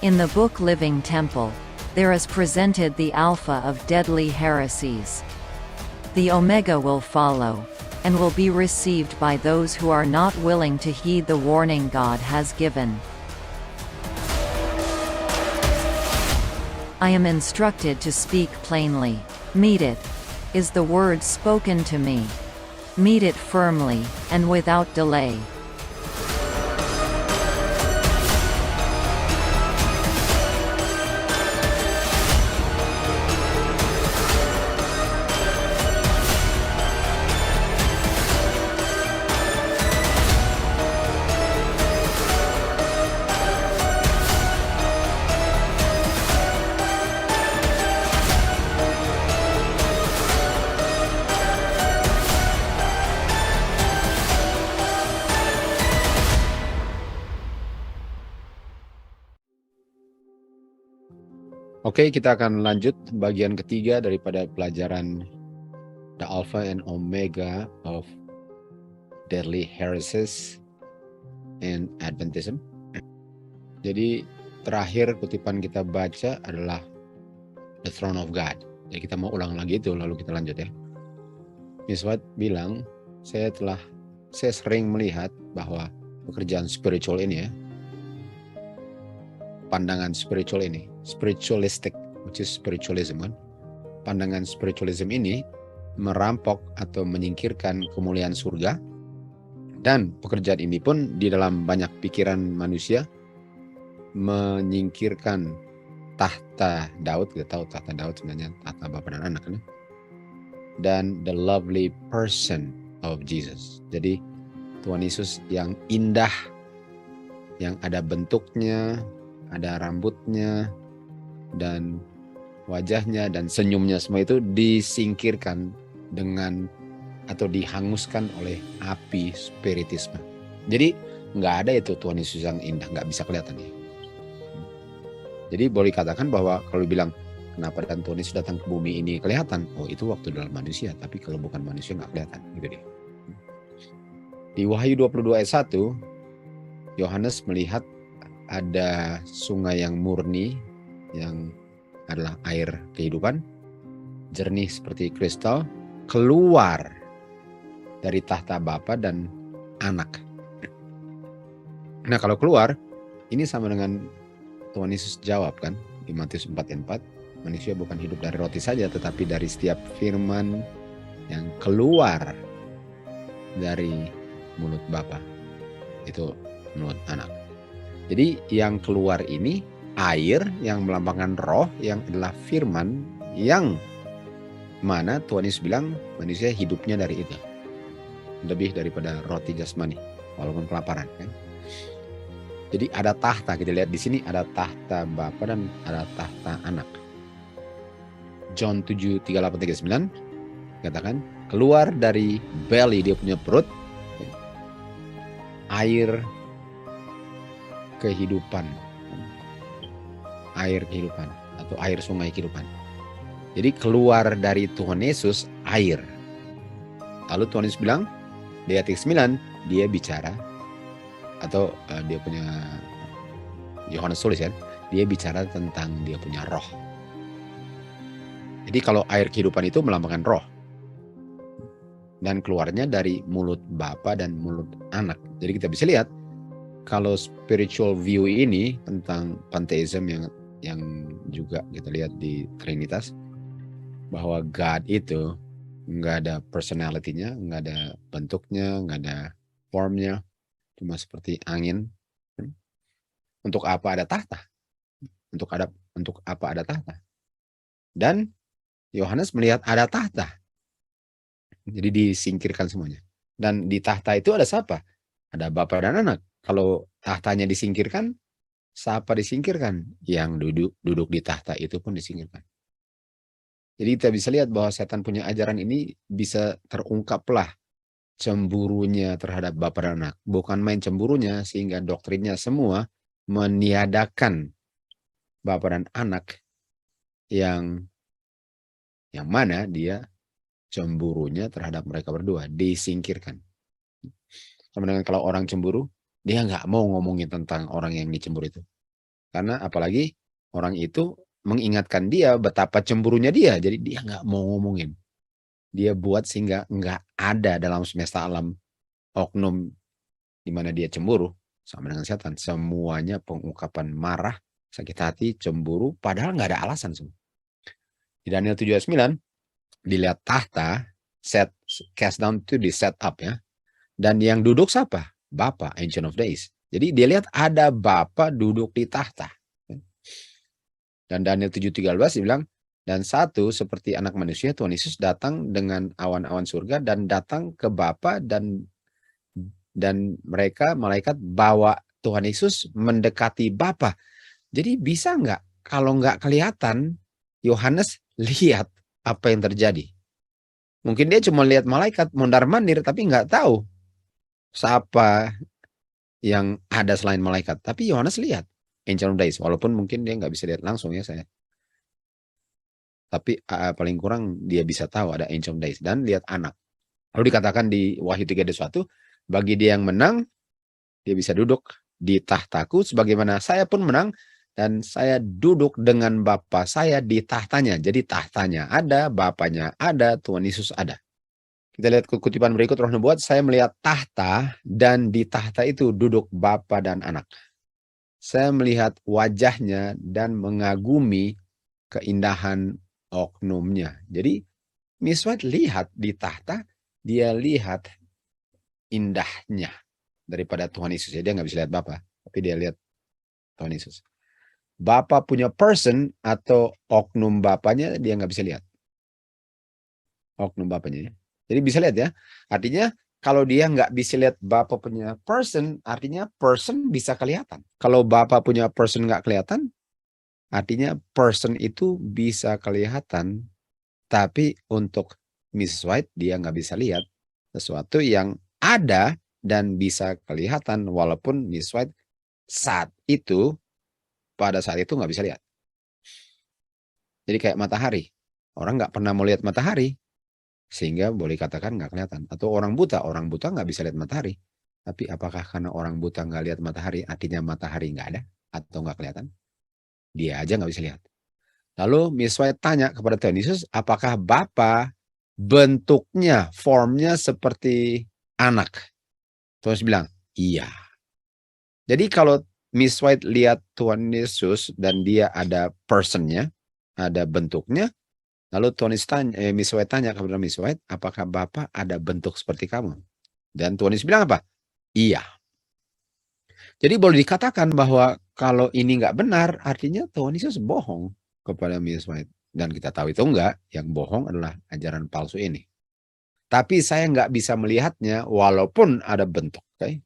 In the book Living Temple, there is presented the alpha of deadly heresies. The Omega will follow, and will be received by those who are not willing to heed the warning God has given. I am instructed to speak plainly. Meet it, is the word spoken to me. Meet it firmly, and without delay. Oke, kita akan lanjut bagian ketiga daripada pelajaran The Alpha and Omega of Deadly Heresies and Adventism. Jadi terakhir kutipan kita baca adalah The Throne of God. Jadi kita mau ulang lagi itu, lalu kita lanjut ya. Miss Watt bilang, saya sering melihat bahwa pekerjaan spiritual ini ya, pandangan spiritual ini, spiritualistic, which is spiritualism kan. Pandangan spiritualism ini merampok atau menyingkirkan kemuliaan surga, dan pekerjaan ini pun di dalam banyak pikiran manusia menyingkirkan tahta Daud. Kita tahu tahta Daud sebenarnya tahta Bapa dan Anak kan? Dan the lovely person of Jesus. Jadi Tuhan Yesus yang indah, yang ada bentuknya, ada rambutnya, dan wajahnya, dan senyumnya, semua itu disingkirkan dengan atau dihanguskan oleh api spiritisme. Jadi nggak ada itu Tuhan Yesus yang indah, nggak bisa kelihatan ya. Jadi boleh katakan bahwa kalau bilang kenapa dan Tuhan Yesus datang ke bumi ini kelihatan, oh itu waktu dalam manusia, tapi kalau bukan manusia nggak kelihatan gitu deh. Di Wahyu 22 ayat 1, Yohanes melihat ada sungai yang murni, yang adalah air kehidupan, jernih seperti kristal, keluar dari tahta Bapa dan Anak. Nah kalau keluar, ini sama dengan Tuhan Yesus jawab kan, di Matius 4:4, manusia bukan hidup dari roti saja, tetapi dari setiap firman yang keluar dari mulut Bapa, itu mulut Anak. Jadi yang keluar ini air yang melambangkan roh, yang adalah firman, yang mana Tuhan Yesus bilang manusia hidupnya dari itu. Lebih daripada roti jasmani, walaupun kelaparan kan. Jadi ada tahta, kita lihat di sini ada tahta Bapa dan ada tahta Anak. John 7:38-39 katakan, keluar dari belly, dia punya perut, air kehidupan, air kehidupan atau air sungai kehidupan. Jadi keluar dari Tuhan Yesus air. Lalu Tuhan Yesus bilang di ayat 9, dia bicara, atau dia punya, Yohanes tulis kan, dia bicara tentang dia punya roh. Jadi kalau air kehidupan itu melambangkan roh, dan keluarnya dari mulut Bapa dan mulut Anak. Jadi kita bisa lihat kalau spiritual view ini tentang pantheism yang juga kita lihat di Trinitas, bahwa God itu nggak ada personality-nya, nggak ada bentuknya, nggak ada formnya, cuma seperti angin. Untuk apa ada tahta? Untuk apa ada tahta? Dan Yohanes melihat ada tahta. Jadi disingkirkan semuanya. Dan di tahta itu ada siapa? Ada Bapa dan Anak. Kalau tahtanya disingkirkan, siapa disingkirkan? Yang duduk di tahta itu pun disingkirkan. Jadi kita bisa lihat bahwa setan punya ajaran ini bisa terungkaplah cemburunya terhadap Bapa dan Anak. Bukan main cemburunya, sehingga doktrinnya semua meniadakan Bapa dan Anak, yang mana dia cemburunya terhadap mereka berdua disingkirkan. Sama dengan kalau orang cemburu, dia nggak mau ngomongin tentang orang yang dicemburu itu. Karena apalagi orang itu mengingatkan dia betapa cemburunya dia. Jadi dia nggak mau ngomongin. Dia buat sehingga nggak ada dalam semesta alam oknum di mana dia cemburu sama dengan setan. Semuanya pengungkapan marah, sakit hati, cemburu, padahal nggak ada alasan semua. Di Daniel 7 ayat 9, dilihat tahta, cast down itu di set up ya. Dan yang duduk siapa? Bapa, Ancient of Days. Jadi dia lihat ada Bapa duduk di tahta. Dan Daniel 7:13 dibilang, dan satu seperti anak manusia, Tuhan Yesus datang dengan awan-awan surga dan datang ke Bapa dan mereka malaikat bawa Tuhan Yesus mendekati Bapa. Jadi bisa nggak kalau nggak kelihatan Yohanes lihat apa yang terjadi? Mungkin dia cuma lihat malaikat mondar-mandir tapi nggak tahu siapa yang ada selain malaikat. Tapi Yohanes lihat Ancient of Days, walaupun mungkin dia nggak bisa lihat langsung ya saya. Tapi paling kurang dia bisa tahu ada Ancient of Days dan lihat anak. Lalu dikatakan di Wahyu 3:1, bagi dia yang menang, dia bisa duduk di tahtaku sebagaimana saya pun menang dan saya duduk dengan Bapa saya di tahtanya. Jadi tahtanya ada, Bapanya ada, Tuhan Yesus ada. Kita lihat kutipan berikut Roh Nubuat, saya melihat tahta dan di tahta itu duduk Bapa dan anak. Saya melihat wajahnya dan mengagumi keindahan oknumnya. Jadi Miss White lihat di tahta, dia lihat indahnya daripada Tuhan Yesus. Dia nggak bisa lihat Bapa, tapi dia lihat Tuhan Yesus. Bapa punya person atau oknum Bapanya dia nggak bisa lihat. Oknum Bapanya ya. Jadi bisa lihat ya. Artinya kalau dia nggak bisa lihat Bapa punya person, artinya person bisa kelihatan. Kalau Bapa punya person nggak kelihatan, artinya person itu bisa kelihatan. Tapi untuk Miss White dia nggak bisa lihat sesuatu yang ada dan bisa kelihatan walaupun Miss White pada saat itu nggak bisa lihat. Jadi kayak matahari. Orang nggak pernah mau lihat matahari. Sehingga boleh katakan nggak kelihatan. Atau orang buta nggak bisa lihat matahari. Tapi apakah karena orang buta nggak lihat matahari, artinya matahari nggak ada? Atau nggak kelihatan? Dia aja nggak bisa lihat. Lalu Miss White tanya kepada Tuhan Yesus, apakah Bapa bentuknya, formnya seperti anak? Tuhan Yesus bilang, iya. Jadi kalau Miss White lihat Tuhan Yesus dan dia ada personnya, ada bentuknya, lalu Miss White tanya kepada Miss White, apakah Bapak ada bentuk seperti kamu? Dan Tuhan Yesus bilang apa? Iya. Jadi boleh dikatakan bahwa kalau ini nggak benar, artinya Tuhan Yesus bohong kepada Miss White. Dan kita tahu itu enggak, yang bohong adalah ajaran palsu ini. Tapi saya nggak bisa melihatnya walaupun ada bentuk. Okay?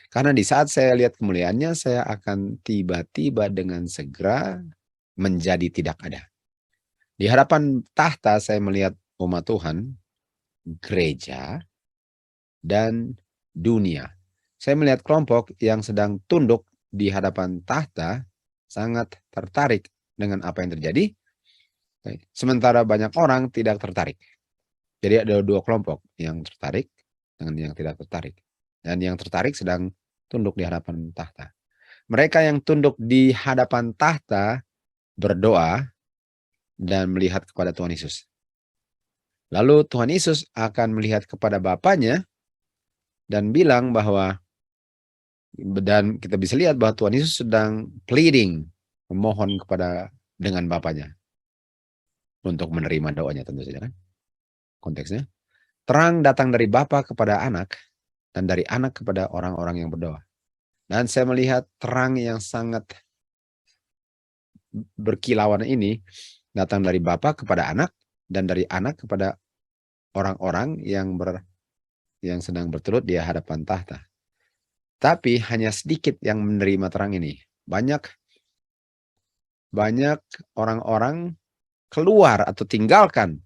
Karena di saat saya lihat kemuliaannya, saya akan tiba-tiba dengan segera menjadi tidak ada. Di hadapan tahta saya melihat umat Tuhan, gereja, dan dunia. Saya melihat kelompok yang sedang tunduk di hadapan tahta, sangat tertarik dengan apa yang terjadi. Sementara banyak orang tidak tertarik. Jadi ada dua kelompok, yang tertarik dengan yang tidak tertarik. Dan yang tertarik sedang tunduk di hadapan tahta. Mereka yang tunduk di hadapan tahta berdoa dan melihat kepada Tuhan Yesus. Lalu Tuhan Yesus akan melihat kepada Bapanya dan bilang bahwa, dan kita bisa lihat bahwa Tuhan Yesus sedang pleading, memohon dengan Bapanya untuk menerima doanya tentu saja kan. Konteksnya, terang datang dari Bapa kepada anak dan dari anak kepada orang-orang yang berdoa. Dan saya melihat terang yang sangat berkilauan ini datang dari Bapa kepada anak dan dari anak kepada orang-orang yang sedang berturut di hadapan tahta. Tapi hanya sedikit yang menerima terang ini. Banyak orang-orang keluar atau tinggalkan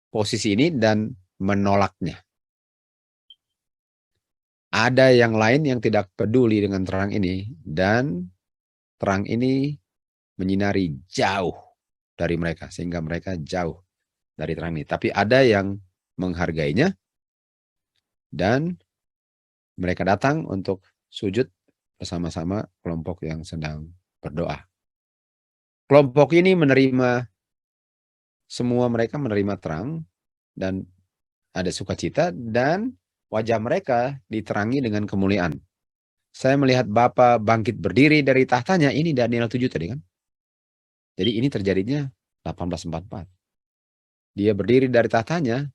posisi ini dan menolaknya. Ada yang lain yang tidak peduli dengan terang ini dan terang ini menyinari jauh dari mereka sehingga mereka jauh dari terang ini. Tapi ada yang menghargainya dan mereka datang untuk sujud bersama-sama kelompok yang sedang berdoa. Kelompok ini mereka menerima terang dan ada sukacita dan wajah mereka diterangi dengan kemuliaan. Saya melihat Bapa bangkit berdiri dari tahtanya, ini Daniel 7 tadi kan. Jadi ini terjadinya 1844. Dia berdiri dari tahtanya.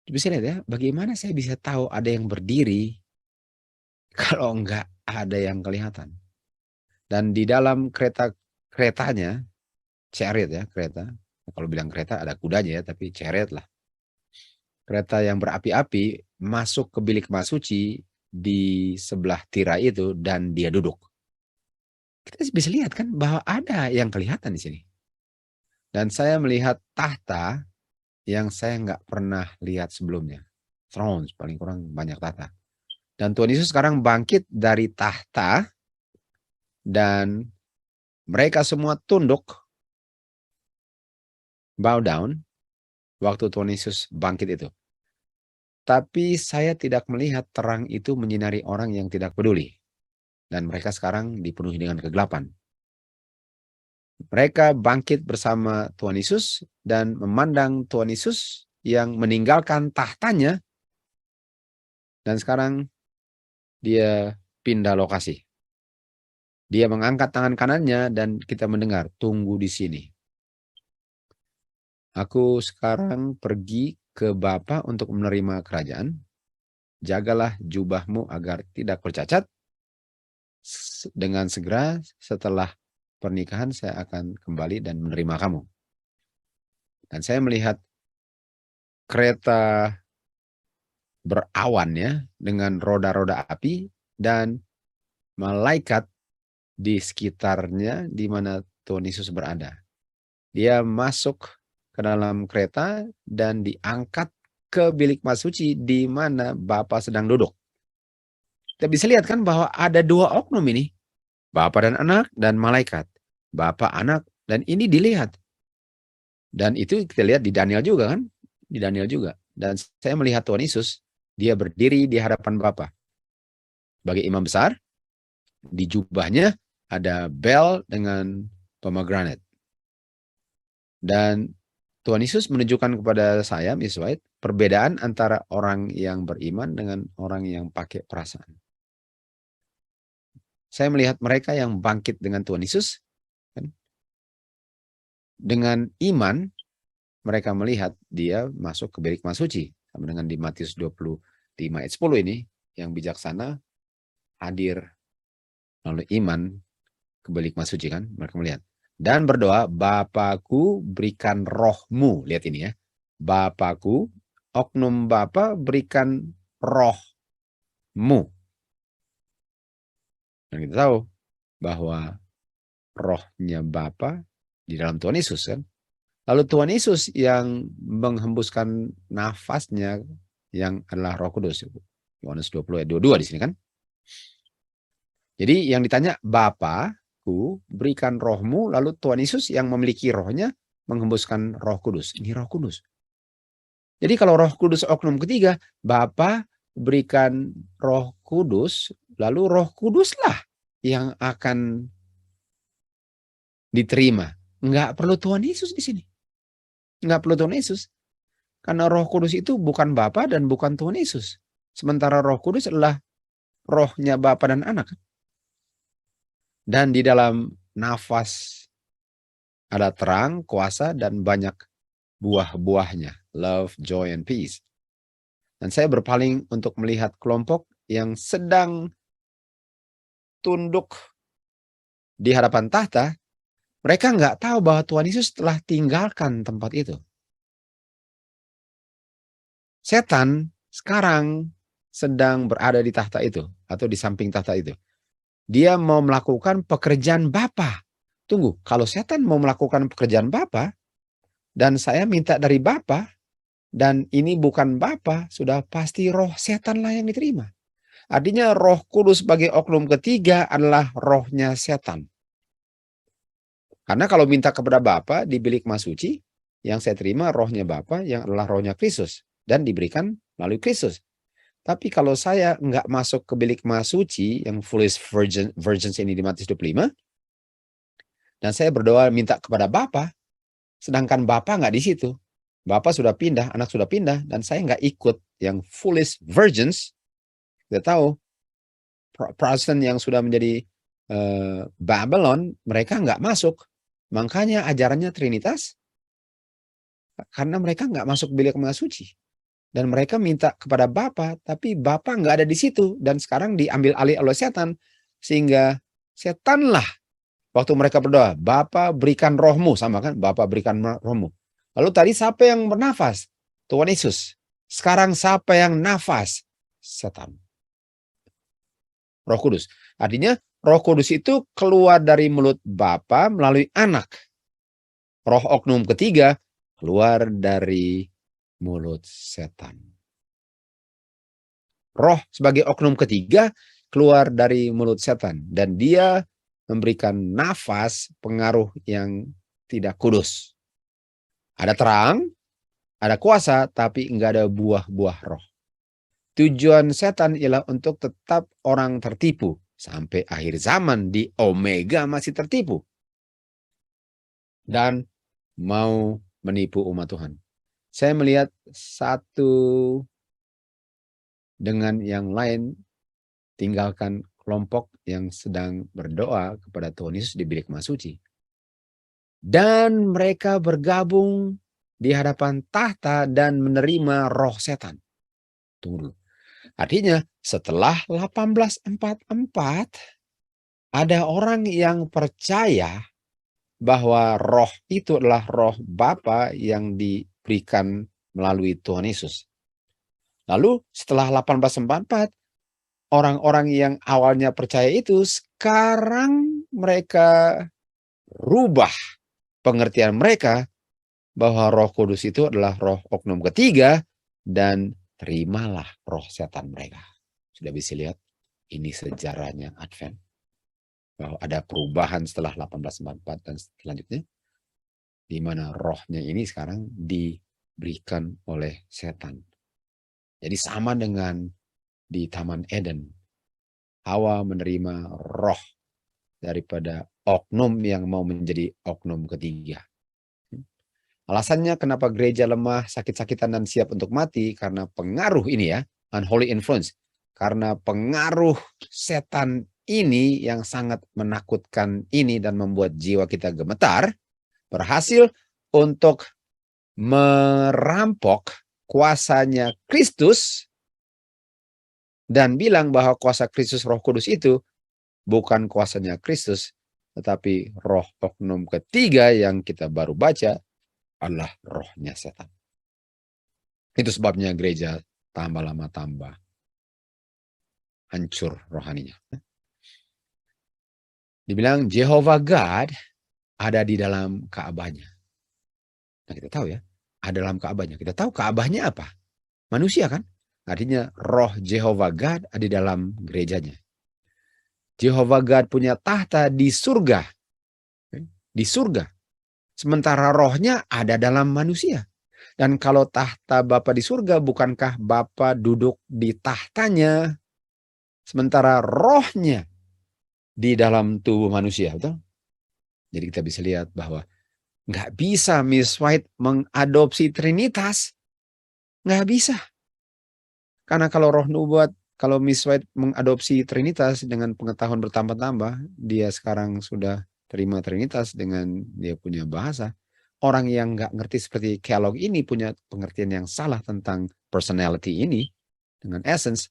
Bisa lihat ya, bagaimana saya bisa tahu ada yang berdiri kalau enggak ada yang kelihatan. Dan di dalam keretanya, chariot ya, kereta. Kalau bilang kereta ada kudanya ya, tapi chariot lah. Kereta yang berapi-api masuk ke bilik kemah suci di sebelah tirai itu dan dia duduk. Kita bisa lihat kan bahwa ada yang kelihatan di sini. Dan saya melihat tahta yang saya nggak pernah lihat sebelumnya. Thrones, paling kurang banyak tahta. Dan Tuhan Yesus sekarang bangkit dari tahta dan mereka semua tunduk, bow down, waktu Tuhan Yesus bangkit itu. Tapi saya tidak melihat terang itu menyinari orang yang tidak peduli. Dan mereka sekarang dipenuhi dengan kegelapan. Mereka bangkit bersama Tuhan Yesus dan memandang Tuhan Yesus yang meninggalkan tahtanya. Dan sekarang dia pindah lokasi. Dia mengangkat tangan kanannya dan kita mendengar, tunggu di sini. Aku sekarang pergi ke Bapa untuk menerima kerajaan. Jagalah jubahmu agar tidak bercacat. Dengan segera setelah pernikahan saya akan kembali dan menerima kamu. Dan saya melihat kereta berawan ya, dengan roda-roda api dan malaikat di sekitarnya di mana Tuhan Yesus berada. Dia masuk ke dalam kereta dan diangkat ke bilik kemah suci di mana Bapa sedang duduk. Kita bisa lihat kan bahwa ada dua oknum ini. Bapa dan anak dan malaikat. Bapa, anak, dan ini dilihat. Dan itu kita lihat di Daniel juga kan. Di Daniel juga. Dan saya melihat Tuhan Yesus, dia berdiri di hadapan Bapa. Sebagai imam besar, di jubahnya ada bel dengan pomegranate. Dan Tuhan Yesus menunjukkan kepada saya, Miss White, perbedaan antara orang yang beriman dengan orang yang pakai perasaan. Saya melihat mereka yang bangkit dengan Tuhan Yesus, kan? Dengan iman, mereka melihat dia masuk ke bilik kemah suci. Sama dengan di Matius 25 ayat 10 ini, yang bijaksana hadir lalu iman ke bilik kemah suci kan, mereka melihat. Dan berdoa, Bapakku berikan rohmu. Lihat ini ya. Bapakku, oknum Bapa berikan rohmu. Dan kita tahu bahwa rohnya Bapa di dalam Tuhan Yesus kan. Lalu Tuhan Yesus yang menghembuskan nafasnya yang adalah Roh Kudus. Yohanes 20 ayat 22 di sini kan. Jadi yang ditanya, Bapakku berikan rohmu, lalu Tuhan Yesus yang memiliki rohnya menghembuskan Roh Kudus. Ini Roh Kudus. Jadi kalau Roh Kudus oknum ketiga, Bapa berikan Roh Kudus, lalu Roh Kuduslah yang akan diterima. Enggak perlu Tuhan Yesus di sini. Enggak perlu Tuhan Yesus. Karena Roh Kudus itu bukan Bapa dan bukan Tuhan Yesus. Sementara Roh Kudus adalah rohnya Bapa dan Anak. Dan di dalam nafas ada terang, kuasa, dan banyak buah-buahnya. Love, joy, and peace. Dan saya berpaling untuk melihat kelompok yang sedang tunduk di hadapan tahta. Mereka nggak tahu bahwa Tuhan Yesus telah tinggalkan tempat itu. Setan sekarang sedang berada di tahta itu atau di samping tahta itu. Dia mau melakukan pekerjaan Bapa. Tunggu, kalau setan mau melakukan pekerjaan Bapa dan saya minta dari Bapa dan ini bukan Bapa, sudah pasti roh setanlah yang diterima. Artinya Roh Kudus sebagai oknum ketiga adalah rohnya setan. Karena kalau minta kepada Bapa di bilik kemah suci, yang saya terima rohnya Bapa yang adalah rohnya Kristus dan diberikan melalui Kristus. Tapi kalau saya nggak masuk ke bilik kemah suci yang foolish virgins ini di Matius 25, Dan saya berdoa minta kepada Bapa, sedangkan Bapa nggak di situ. Bapa sudah pindah, anak sudah pindah, dan saya nggak ikut yang foolish virgins. Kita tahu, Protestant yang sudah menjadi Babylon, mereka nggak masuk. Makanya ajarannya Trinitas, karena mereka nggak masuk bilik maha suci. Dan mereka minta kepada Bapa, tapi Bapa nggak ada di situ. Dan sekarang diambil alih oleh setan. Sehingga setanlah, waktu mereka berdoa, Bapa berikan rohmu, sama kan? Bapa berikan rohmu. Lalu tadi siapa yang bernafas? Tuhan Yesus. Sekarang siapa yang nafas? Setan. Roh Kudus. Artinya Roh Kudus itu keluar dari mulut Bapa melalui anak. Roh oknum ketiga keluar dari mulut setan. Roh sebagai oknum ketiga keluar dari mulut setan. Dan dia memberikan nafas pengaruh yang tidak kudus. Ada terang, ada kuasa, tapi enggak ada buah-buah roh. Tujuan setan ialah untuk tetap orang tertipu. Sampai akhir zaman di Omega masih tertipu. Dan mau menipu umat Tuhan. Saya melihat satu dengan yang lain tinggalkan kelompok yang sedang berdoa kepada Tuhan Yesus di bilik maha suci. Dan mereka bergabung di hadapan tahta dan menerima roh setan. Tunggu dulu. Artinya setelah 1844 ada orang yang percaya bahwa roh itu adalah roh Bapa yang diberikan melalui Tuhan Yesus. Lalu setelah 1844 orang-orang yang awalnya percaya itu sekarang mereka rubah pengertian mereka bahwa Roh Kudus itu adalah roh oknum ketiga dan terimalah roh setan mereka. Sudah bisa lihat, ini sejarahnya Advent. Bahwa ada perubahan setelah 1844 dan selanjutnya, di mana rohnya ini sekarang diberikan oleh setan. Jadi sama dengan di Taman Eden, Hawa menerima roh daripada oknum yang mau menjadi oknum ketiga. Alasannya kenapa gereja lemah, sakit-sakitan, dan siap untuk mati, karena pengaruh ini ya, unholy influence. Karena pengaruh setan ini yang sangat menakutkan ini dan membuat jiwa kita gemetar, berhasil untuk merampok kuasanya Kristus dan bilang bahwa kuasa Kristus Roh Kudus itu bukan kuasanya Kristus, tetapi roh oknum ketiga yang kita baru baca adalah rohnya setan. Itu sebabnya gereja tambah lama tambah hancur rohaninya. Dibilang Jehovah God ada di dalam Ka'bahnya. Nah, kita tahu ya, ada dalam Ka'bahnya. Kita tahu Ka'bahnya apa? Manusia kan? Artinya roh Jehovah God ada di dalam gerejanya. Jehovah God punya tahta di surga. Di surga. Sementara rohnya ada dalam manusia. Dan kalau tahta Bapa di surga, bukankah Bapa duduk di tahtanya? Sementara rohnya di dalam tubuh manusia. Betul? Jadi kita bisa lihat bahwa nggak bisa Miss White mengadopsi Trinitas. Nggak bisa. Karena kalau roh nubuat, kalau Miss White mengadopsi Trinitas dengan pengetahuan bertambah-tambah, dia sekarang sudah terima Trinitas dengan dia punya bahasa. Orang yang nggak ngerti seperti Kellogg ini punya pengertian yang salah tentang personality ini dengan essence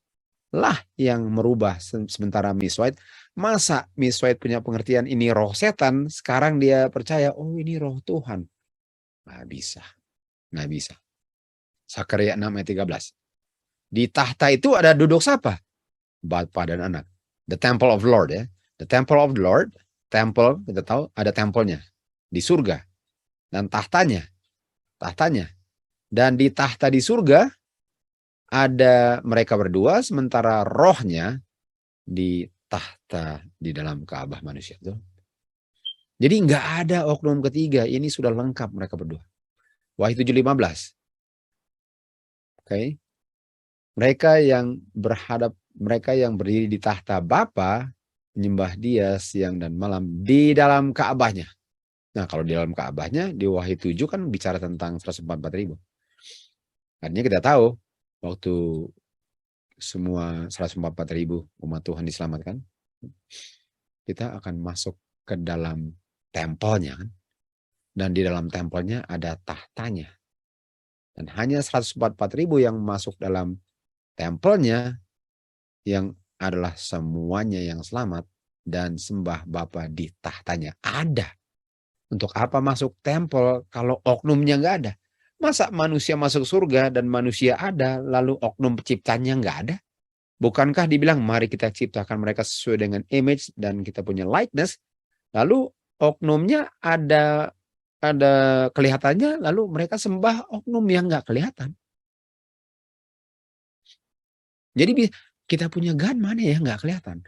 lah yang merubah. Sementara Miss White, masa Miss White punya pengertian ini roh setan, sekarang dia percaya oh ini roh Tuhan. Nggak bisa, nggak bisa. Sakarya 6 ayat 13. Di tahta itu ada duduk siapa? Bapa dan anak. The temple of the Lord ya. The temple of the Lord, temple kita tahu ada tempelnya di surga. Dan tahtanya. Dan di tahta di surga ada mereka berdua, sementara rohnya di tahta di dalam Ka'bah manusia. Tuh. Jadi nggak ada oknum ketiga, ini sudah lengkap mereka berdua. Wahyu 7:15. Oke. Mereka yang berdiri di tahta Bapa menyembah dia siang dan malam di dalam Ka'bahnya. Nah, kalau di dalam Ka'bahnya di Wahyu 7 kan bicara tentang 144.000. Artinya kita tahu waktu semua 144.000 umat Tuhan diselamatkan, kita akan masuk ke dalam tempelnya kan. Dan di dalam tempelnya ada tahtanya. Dan hanya 144.000 yang masuk dalam tempelnya yang adalah semuanya yang selamat dan sembah Bapa di tahtanya. Ada. Untuk apa masuk tempel kalau oknumnya nggak ada? Masa manusia masuk surga dan manusia ada, lalu oknum penciptanya nggak ada? Bukankah dibilang mari kita ciptakan mereka sesuai dengan image dan kita punya likeness, lalu oknumnya ada kelihatannya, lalu mereka sembah oknum yang nggak kelihatan. Jadi kita punya God mana ya nggak kelihatan?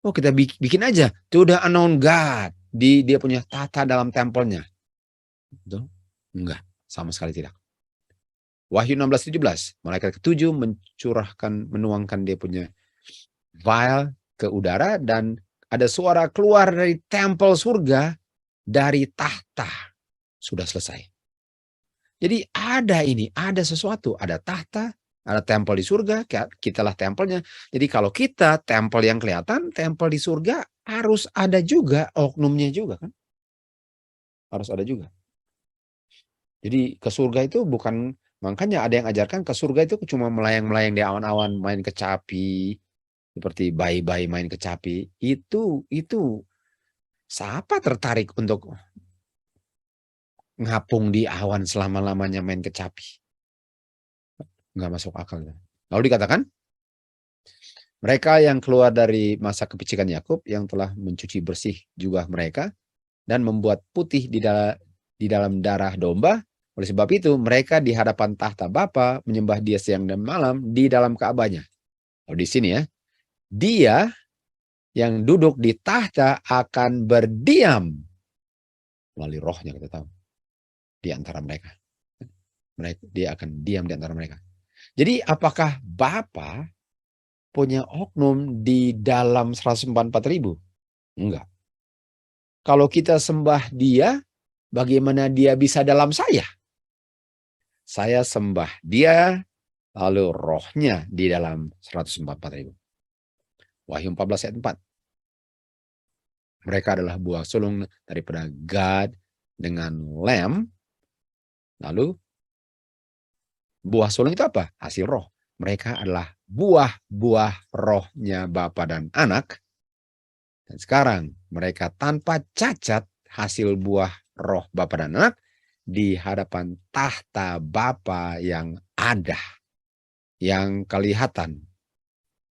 Oh, kita bikin aja. Itu udah unknown God. Dia punya tata dalam tempelnya. Betul? Enggak, sama sekali tidak. Wahyu 16:17, malaikat ketujuh menuangkan dia punya vial ke udara dan ada suara keluar dari tempel surga dari tahta. Sudah selesai. Jadi ada sesuatu, ada tahta, ada tempel di surga, kitalah tempelnya. Jadi kalau kita tempel yang kelihatan, tempel di surga harus ada juga oknumnya juga kan? Harus ada juga. Jadi ke surga itu bukan, makanya ada yang ajarkan ke surga itu cuma melayang-melayang di awan-awan, main kecapi, seperti bayi-bayi main kecapi. Itu siapa tertarik untuk ngapung di awan selama-lamanya main kecapi? Nggak masuk akal. Lalu dikatakan, mereka yang keluar dari masa kepicikan Yakub yang telah mencuci bersih jubah mereka dan membuat putih di dalam darah domba. Oleh sebab itu mereka di hadapan tahta Bapa menyembah Dia siang dan malam di dalam Ka'bahnya. Lalu di sini ya, Dia yang duduk di tahta akan berdiam melalui rohnya, kita tahu, di antara mereka. Dia akan diam di antara mereka. Jadi apakah Bapa punya oknum di dalam 144.000? Enggak. Kalau kita sembah Dia, bagaimana Dia bisa dalam saya? Saya sembah Dia, lalu rohnya di dalam 144.000. Wahyu 14 ayat 4. Mereka adalah buah sulung daripada God dengan Lamb. Lalu buah sulung itu apa? Hasil roh. Mereka adalah buah-buah rohnya Bapa dan Anak. Dan sekarang mereka tanpa cacat hasil buah roh Bapa dan Anak di hadapan tahta Bapa yang ada, yang kelihatan.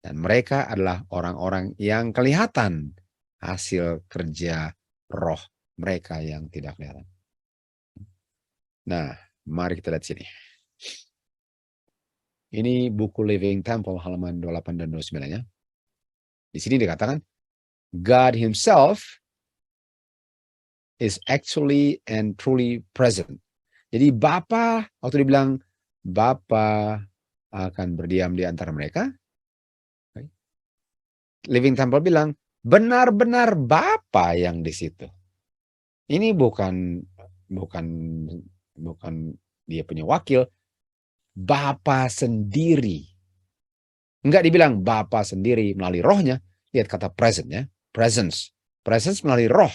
Dan mereka adalah orang-orang yang kelihatan hasil kerja roh mereka yang tidak kelihatan. Nah, mari kita lihat sini. Ini buku Living Temple halaman 28 dan 29-nya. Di sini dikatakan, God Himself is actually and truly present. Jadi Bapa, waktu dibilang Bapa akan berdiam di antara mereka, Living Temple bilang, benar-benar Bapa yang di situ. Ini bukan dia punya wakil, Bapa sendiri. Enggak dibilang Bapa sendiri melalui rohnya. Lihat kata present ya. Presence melalui roh.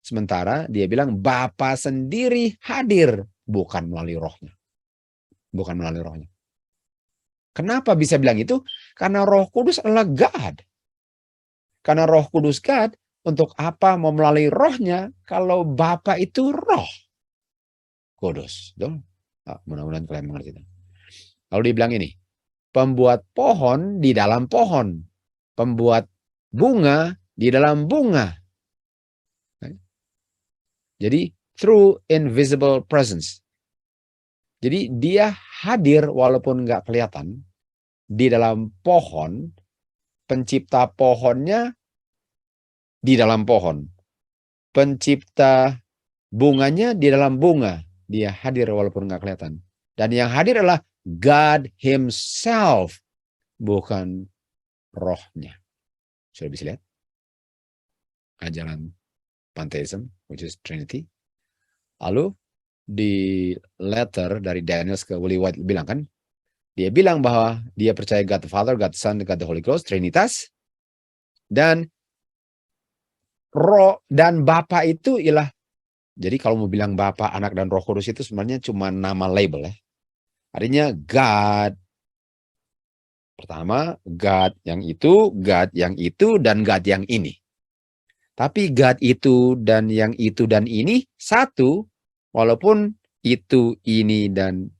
Sementara dia bilang Bapa sendiri hadir. Bukan melalui rohnya. Bukan melalui rohnya. Kenapa bisa bilang itu? Karena Roh Kudus adalah God. Karena Roh Kudus God, untuk apa mau melalui rohnya kalau Bapa itu roh Kudus? Mudah-mudahan kalian mengerti. Lalu dibilang ini, pembuat pohon di dalam pohon, pembuat bunga di dalam bunga. Jadi through invisible presence. Jadi dia hadir walaupun nggak kelihatan di dalam pohon, pencipta pohonnya di dalam pohon, pencipta bunganya di dalam bunga, dia hadir walaupun nggak kelihatan. Dan yang hadir adalah God Himself, bukan rohnya. Sudah bisa lihat? Ajaran panteisme which is Trinity. Lalu di letter dari Daniel ke Willie White bilang kan, dia bilang bahwa dia percaya God the Father, God the Son, God the Holy Ghost, Trinitas, dan Roh dan Bapa itu ialah, jadi kalau mau bilang Bapa, Anak, dan Roh Kudus itu sebenarnya cuma nama label ya. Artinya God pertama, God yang itu, dan God yang ini. Tapi God itu dan yang itu dan ini satu, walaupun itu, ini, dan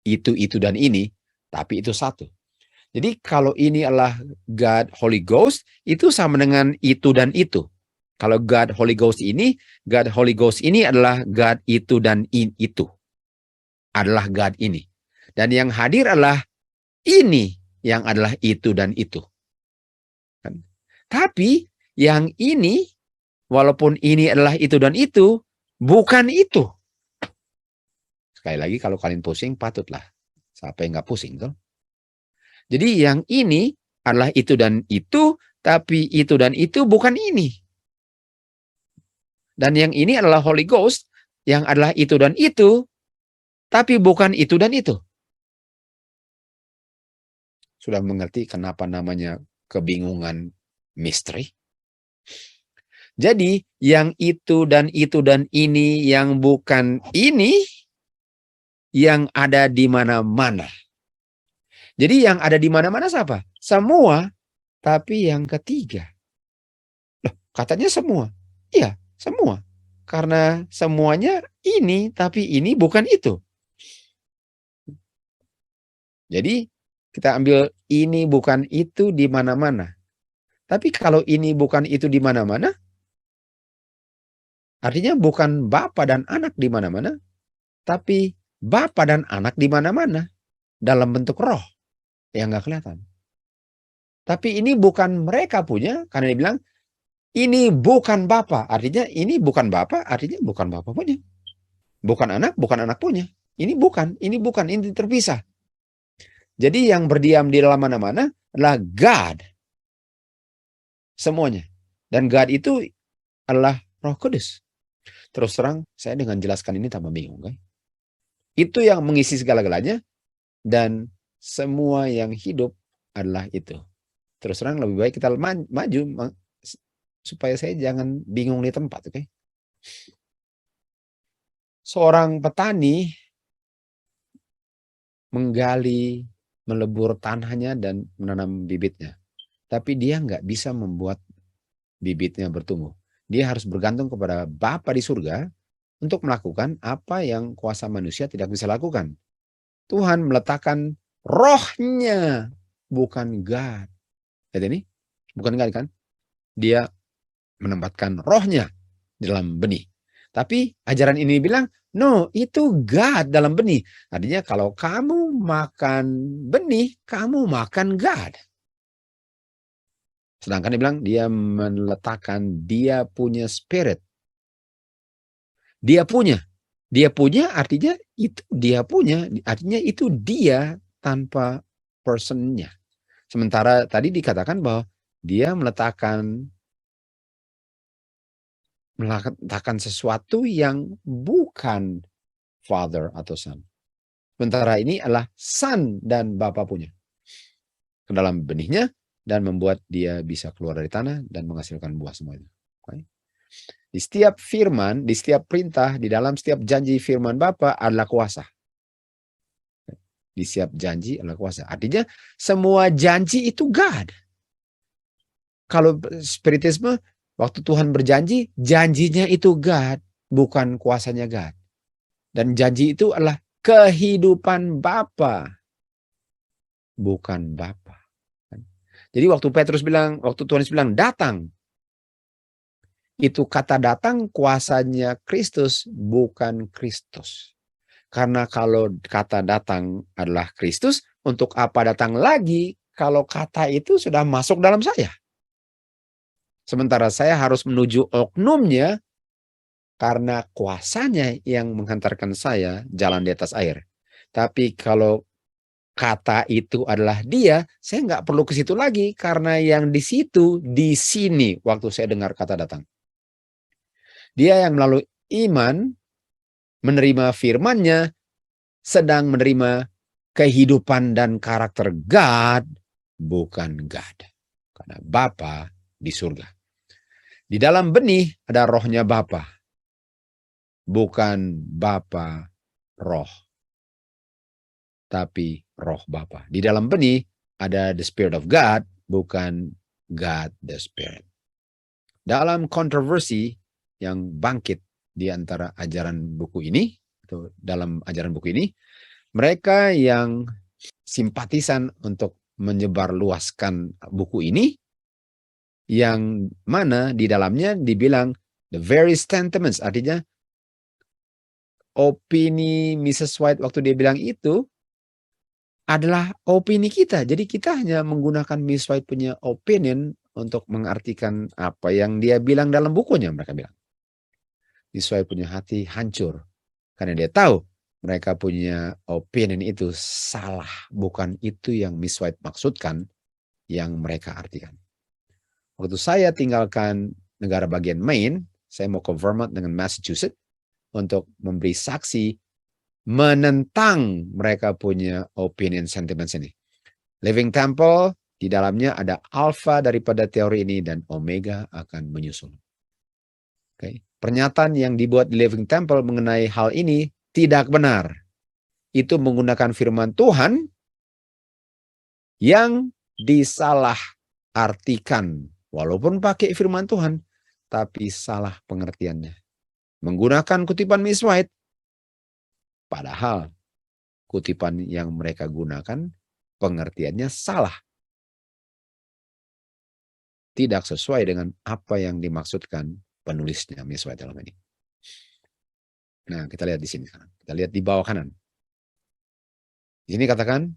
itu dan ini, tapi itu satu. Jadi kalau ini adalah God Holy Ghost, itu sama dengan itu dan itu. Kalau God Holy Ghost ini adalah God itu dan itu. Adalah God ini. Dan yang hadir adalah ini yang adalah itu dan itu. Kan? Tapi yang ini, walaupun ini adalah itu dan itu, bukan itu. Sekali lagi kalau kalian pusing, patutlah. Siapa yang nggak pusing tuh? Jadi yang ini adalah itu dan itu, tapi itu dan itu bukan ini. Dan yang ini adalah Holy Ghost, yang adalah itu dan itu, tapi bukan itu dan itu. Sudah mengerti kenapa namanya kebingungan misteri? Jadi yang itu dan ini yang bukan ini, yang ada di mana-mana. Jadi yang ada di mana-mana siapa? Semua, tapi yang ketiga. Loh, katanya semua. Iya, semua. Karena semuanya ini, tapi ini bukan itu. Jadi kita ambil ini bukan itu di mana-mana. Tapi kalau ini bukan itu di mana-mana, artinya bukan Bapa dan Anak di mana-mana, tapi Bapa dan Anak di mana-mana dalam bentuk roh yang nggak kelihatan. Tapi ini bukan mereka punya, karena dia bilang ini bukan Bapa, artinya ini bukan Bapa, artinya bukan Bapa punya. Bukan anak punya. Ini bukan, ini terpisah. Jadi yang berdiam di dalam mana-mana adalah God. Semuanya. Dan God itu adalah Roh Kudus. Terus terang, saya dengan jelaskan ini tambah bingung. Kan? Itu yang mengisi segala-galanya. Dan semua yang hidup adalah itu. Terus terang lebih baik kita maju supaya saya jangan bingung di tempat. Okay? Seorang petani menggali, melebur tanahnya dan menanam bibitnya. Tapi dia nggak bisa membuat bibitnya bertumbuh. Dia harus bergantung kepada Bapa di surga untuk melakukan apa yang kuasa manusia tidak bisa lakukan. Tuhan meletakkan rohnya, bukan God. Lihat ini, bukan God kan? Dia menempatkan rohnya dalam benih. Tapi ajaran ini bilang, no, itu God dalam benih. Artinya kalau kamu makan benih, kamu makan God. Sedangkan dia bilang, dia meletakkan, dia punya spirit. Dia punya artinya itu dia punya, artinya itu dia tanpa personnya. Sementara tadi dikatakan bahwa dia meletakkan sesuatu yang bukan Father atau Son. Sementara ini adalah Son dan Bapa punya. Ke dalam benihnya dan membuat dia bisa keluar dari tanah dan menghasilkan buah semuanya. Okay? Di setiap firman, di setiap perintah, di dalam setiap janji firman Bapa adalah kuasa. Di setiap janji adalah kuasa. Artinya semua janji itu God. Kalau spiritisme, waktu Tuhan berjanji, janjinya itu God, bukan kuasanya God. Dan janji itu adalah kehidupan Bapa, bukan Bapa. Jadi waktu Tuhan bilang datang, itu kata datang kuasanya Kristus, bukan Kristus. Karena kalau kata datang adalah Kristus, untuk apa datang lagi kalau kata itu sudah masuk dalam saya? Sementara saya harus menuju oknumnya karena kuasanya yang menghantarkan saya jalan di atas air. Tapi kalau kata itu adalah dia, saya nggak perlu ke situ lagi karena yang di situ, di sini waktu saya dengar kata datang. Dia yang melalui iman menerima firman-Nya sedang menerima kehidupan dan karakter God, bukan God. Karena Bapa di surga. Di dalam benih ada rohnya Bapa, bukan Bapa roh, tapi roh Bapa. Di dalam benih ada the Spirit of God, bukan God the Spirit. Dalam kontroversi yang bangkit di antara ajaran buku ini, atau dalam ajaran buku ini, mereka yang simpatisan untuk menyebarluaskan buku ini, yang mana di dalamnya dibilang the very sentiments, artinya opini Mrs. White waktu dia bilang itu adalah opini kita. Jadi kita hanya menggunakan Mrs. White punya opinion untuk mengartikan apa yang dia bilang dalam bukunya, mereka bilang. Mrs. White punya hati hancur karena dia tahu mereka punya opinion itu salah, bukan itu yang Miss White maksudkan, yang mereka artikan. Waktu saya tinggalkan negara bagian Maine, saya mau ke Vermont dengan Massachusetts untuk memberi saksi menentang mereka punya opinion sentiments ini. Living Temple, di dalamnya ada alfa daripada teori ini dan omega akan menyusul. Okay. Pernyataan yang dibuat di Living Temple mengenai hal ini tidak benar. Itu menggunakan firman Tuhan yang disalah artikan. Walaupun pakai firman Tuhan, tapi salah pengertiannya. Menggunakan kutipan Miss White, padahal kutipan yang mereka gunakan pengertiannya salah. Tidak sesuai dengan apa yang dimaksudkan penulisnya Miss White dalam ini. Nah, kita lihat di sini sekarang. Kita lihat di bawah kanan. Di sini katakan,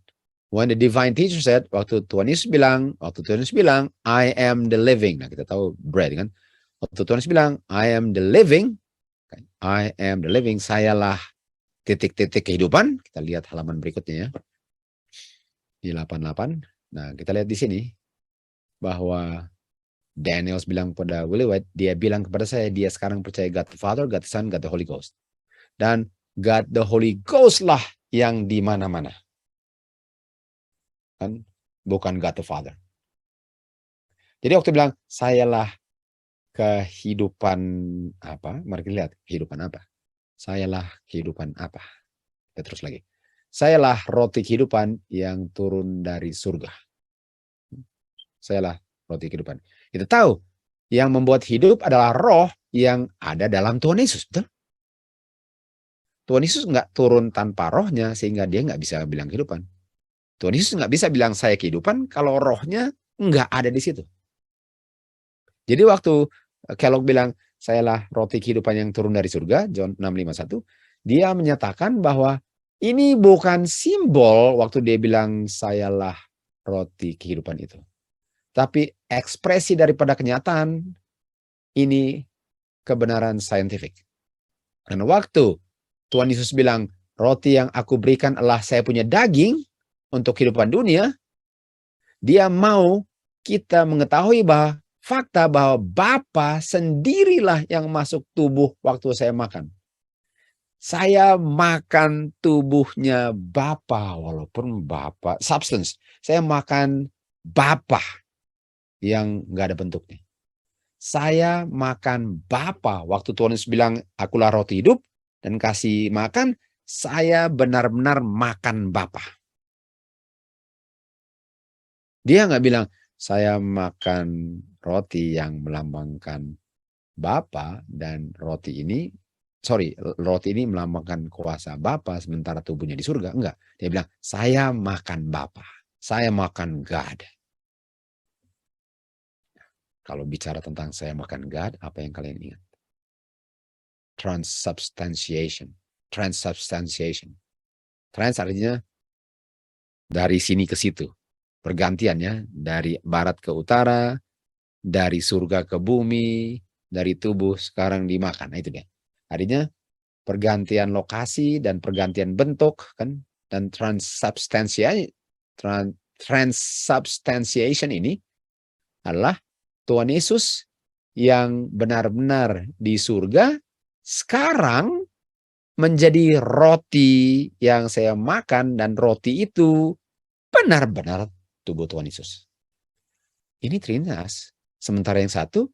when the divine teacher said, waktu Tuhan Yesus bilang, I am the living. Nah, kita tahu bread kan. Waktu Tuhan Yesus bilang, I am the living, sayalah titik-titik kehidupan. Kita lihat halaman berikutnya ya. Di 88. Nah, kita lihat di sini bahwa Daniel bilang pada Willie White, dia bilang kepada saya, dia sekarang percaya God the Father, God the Son, God the Holy Ghost. Dan God the Holy Ghost lah yang di mana-mana. Kan? Bukan God the Father. Jadi waktu bilang, sayalah kehidupan apa? Mari kita lihat, kehidupan apa? Sayalah kehidupan apa? Kita terus lagi. Sayalah roti kehidupan yang turun dari surga. Sayalah roti kehidupan. Kita tahu, yang membuat hidup adalah roh yang ada dalam Tuhan Yesus. Betul? Tuhan Yesus nggak turun tanpa rohnya, sehingga dia nggak bisa bilang kehidupan. Tuhan Yesus nggak bisa bilang saya kehidupan kalau rohnya nggak ada di situ. Jadi waktu Kellogg bilang, sayalah roti kehidupan yang turun dari surga, John 6:51, dia menyatakan bahwa ini bukan simbol waktu dia bilang sayalah roti kehidupan itu. Tapi ekspresi daripada kenyataan, ini kebenaran saintifik. Dan waktu Tuhan Yesus bilang, roti yang aku berikan adalah saya punya daging untuk kehidupan dunia, dia mau kita mengetahui bahwa fakta bahwa Bapa sendirilah yang masuk tubuh waktu saya makan. Saya makan tubuhnya Bapa, walaupun Bapa substance. Saya makan Bapa yang nggak ada bentuknya. Saya makan Bapa. Waktu Tuhan Yesus bilang, akulah roti hidup, dan kasih makan, saya benar-benar makan Bapa. Dia nggak bilang, saya makan roti yang melambangkan Bapa, dan roti ini melambangkan kuasa Bapa, sementara tubuhnya di surga. Enggak. Dia bilang, saya makan Bapa. Saya makan God. Kalau bicara tentang saya makan God, apa yang kalian ingat? Transubstantiation. Trans artinya dari sini ke situ. Pergantiannya dari barat ke utara, dari surga ke bumi, dari tubuh sekarang dimakan. Nah, itu dia. Artinya pergantian lokasi dan pergantian bentuk kan, dan transubstantiation ini adalah Tuhan Yesus yang benar-benar di surga sekarang menjadi roti yang saya makan, dan roti itu benar-benar tubuh Tuhan Yesus. Ini Trinitas. Sementara yang satu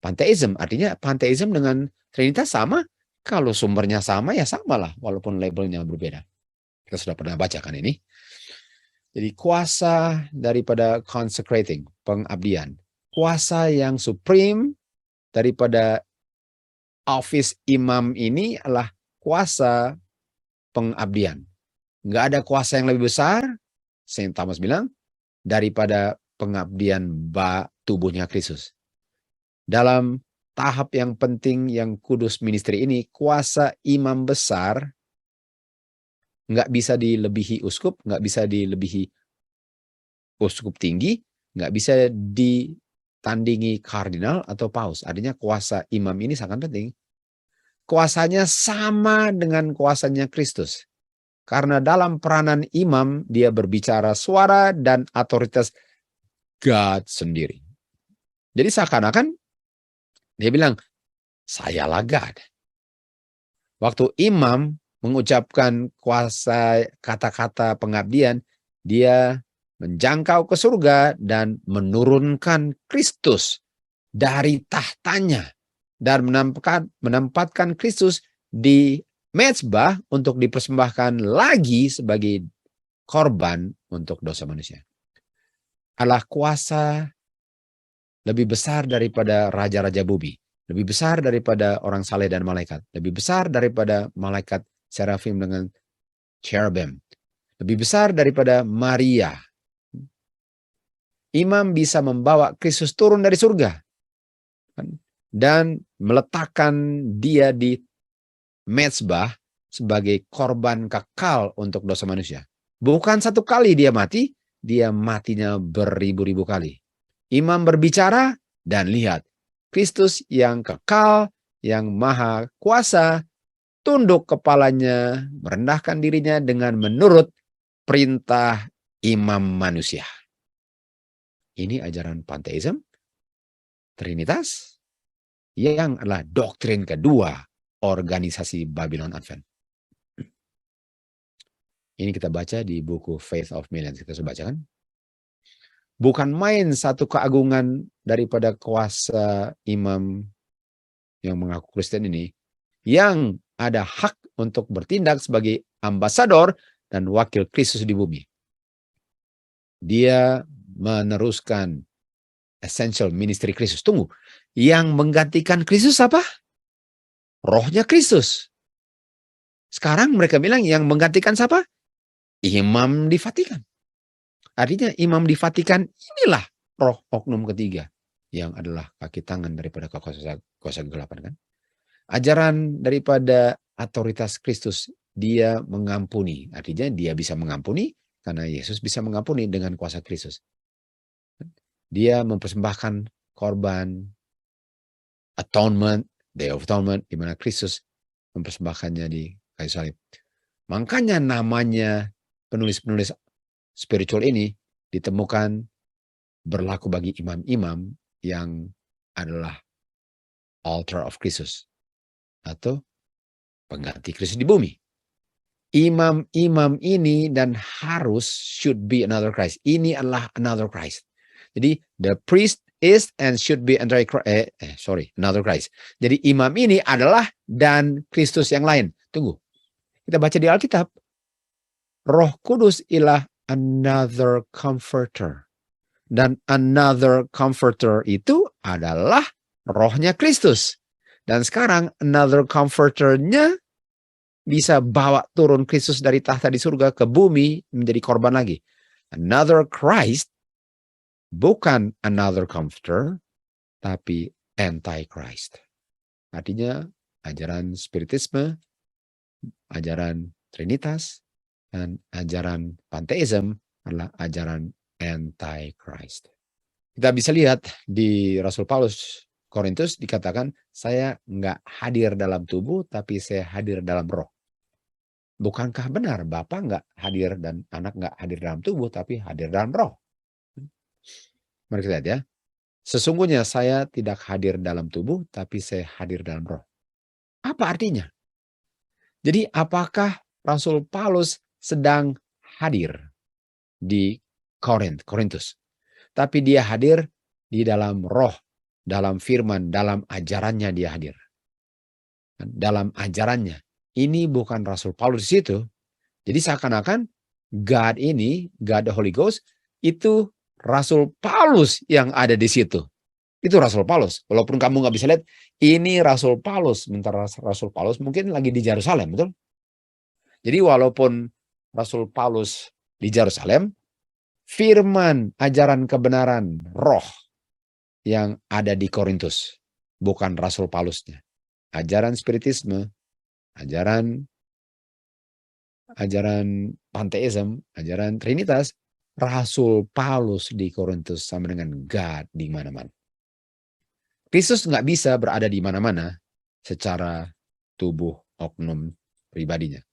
panteism, artinya panteism dengan Trinitas sama. Kalau sumbernya sama ya samalah, walaupun labelnya berbeda. Kita sudah pernah bacakan ini. Jadi kuasa daripada consecrating, pengabdian. Kuasa yang supreme daripada office imam ini adalah kuasa pengabdian. Nggak ada kuasa yang lebih besar, Saint Thomas bilang, daripada pengabdian tubuhnya Kristus. Dalam tahap yang penting yang kudus ministry ini, kuasa imam besar nggak bisa dilebihi uskup, nggak bisa dilebihi uskup tinggi, nggak bisa ditandingi kardinal atau paus. Artinya kuasa imam ini sangat penting. Kuasanya sama dengan kuasanya Kristus. Karena dalam peranan imam, dia berbicara suara dan otoritas God sendiri. Jadi seakan-akan dia bilang, sayalah God. Waktu imam mengucapkan kuasa kata-kata pengabdian, dia menjangkau ke surga dan menurunkan Kristus dari tahtanya dan menempatkan Kristus di mezbah untuk dipersembahkan lagi sebagai korban untuk dosa manusia. Adalah kuasa lebih besar daripada raja-raja bumi, lebih besar daripada orang saleh dan malaikat, lebih besar daripada malaikat serafim dengan cherubim, lebih besar daripada Maria. Imam bisa membawa Kristus turun dari surga dan meletakkan dia di mezbah sebagai korban kekal untuk dosa manusia. Bukan satu kali dia mati, dia matinya beribu-ribu kali. Imam berbicara dan lihat, Kristus yang kekal, yang maha kuasa, tunduk kepalanya, merendahkan dirinya dengan menurut perintah imam manusia. Ini ajaran panteism, Trinitas, yang adalah doktrin kedua organisasi Babylon Advent. Ini kita baca di buku Faith of Millions. Kita sudah baca kan? Bukan main satu keagungan daripada kuasa imam yang mengaku Kristen ini, yang ada hak untuk bertindak sebagai ambasador dan wakil Kristus di bumi. Dia meneruskan essential ministry Kristus. Tunggu, yang menggantikan Kristus apa? Rohnya Kristus. Sekarang mereka bilang yang menggantikan siapa? Imam di Vatikan. Artinya imam di Vatikan inilah roh oknum ketiga yang adalah kaki tangan daripada kuasa kegelapan kan. Ajaran daripada otoritas Kristus, dia mengampuni. Artinya dia bisa mengampuni karena Yesus bisa mengampuni dengan kuasa Kristus. Dia mempersembahkan korban atonement, Day of Atonement, di mana Kristus mempersembahkannya di kayu salib. Makanya namanya penulis-penulis spiritual ini ditemukan berlaku bagi imam-imam yang adalah altar of Kristus atau pengganti Kristus di bumi. Imam-imam ini dan harus should be another Christ. Ini adalah another Christ. Jadi the priest is and should be another Christ. Jadi imam ini adalah dan Kristus yang lain. Tunggu. Kita baca di Alkitab. Roh Kudus ialah another comforter. Dan another comforter itu adalah rohnya Kristus. Dan sekarang another comforternya bisa bawa turun Kristus dari tahta di surga ke bumi menjadi korban lagi. Another Christ bukan another comforter, tapi anti-Christ. Artinya ajaran spiritisme, ajaran Trinitas, dan ajaran panteism adalah ajaran anti-Christ. Kita bisa lihat di Rasul Paulus Korintus dikatakan, saya nggak hadir dalam tubuh, tapi saya hadir dalam roh. Bukankah benar Bapa nggak hadir dan anak nggak hadir dalam tubuh, tapi hadir dalam roh? Mari kita lihat ya. Sesungguhnya saya tidak hadir dalam tubuh, tapi saya hadir dalam roh. Apa artinya? Jadi apakah Rasul Paulus sedang hadir di Korintus? Tapi dia hadir di dalam roh, dalam firman, dalam ajarannya dia hadir. Dalam ajarannya. Ini bukan Rasul Paulus di situ. Jadi seakan-akan God ini, God the Holy Ghost, itu Rasul Paulus yang ada di situ. Itu Rasul Paulus. Walaupun kamu nggak bisa lihat, ini Rasul Paulus. Sementara Rasul Paulus mungkin lagi di Yerusalem, betul? Jadi walaupun Rasul Paulus di Yerusalem, firman, ajaran kebenaran, roh yang ada di Korintus. Bukan Rasul Paulusnya. Ajaran spiritisme, ajaran panteisme, ajaran trinitas, Rasul Paulus di Korintus sama dengan God di mana-mana. Kristus nggak bisa berada di mana-mana secara tubuh oknum pribadinya.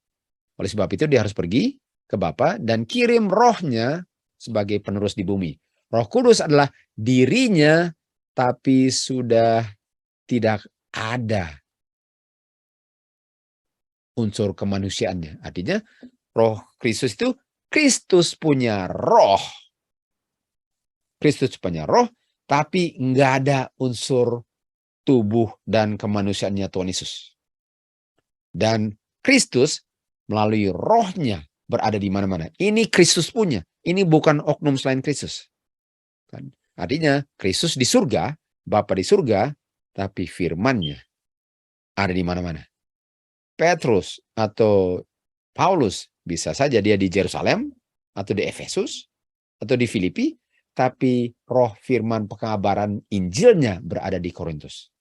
Oleh sebab itu dia harus pergi ke Bapa dan kirim rohnya sebagai penerus di bumi. Roh Kudus adalah dirinya tapi sudah tidak ada unsur kemanusiaannya. Artinya roh Kristus itu, Kristus punya roh. Kristus punya roh, tapi nggak ada unsur tubuh dan kemanusiaannya Tuhan Yesus. Dan Kristus melalui rohnya berada di mana-mana. Ini Kristus punya. Ini bukan oknum selain Kristus. Artinya Kristus di surga, Bapa di surga, tapi firman-Nya ada di mana-mana. Petrus atau Paulus bisa saja dia di Yerusalem atau di Efesus atau di Filipi, tapi roh firman pengabaran Injilnya berada di Korintus.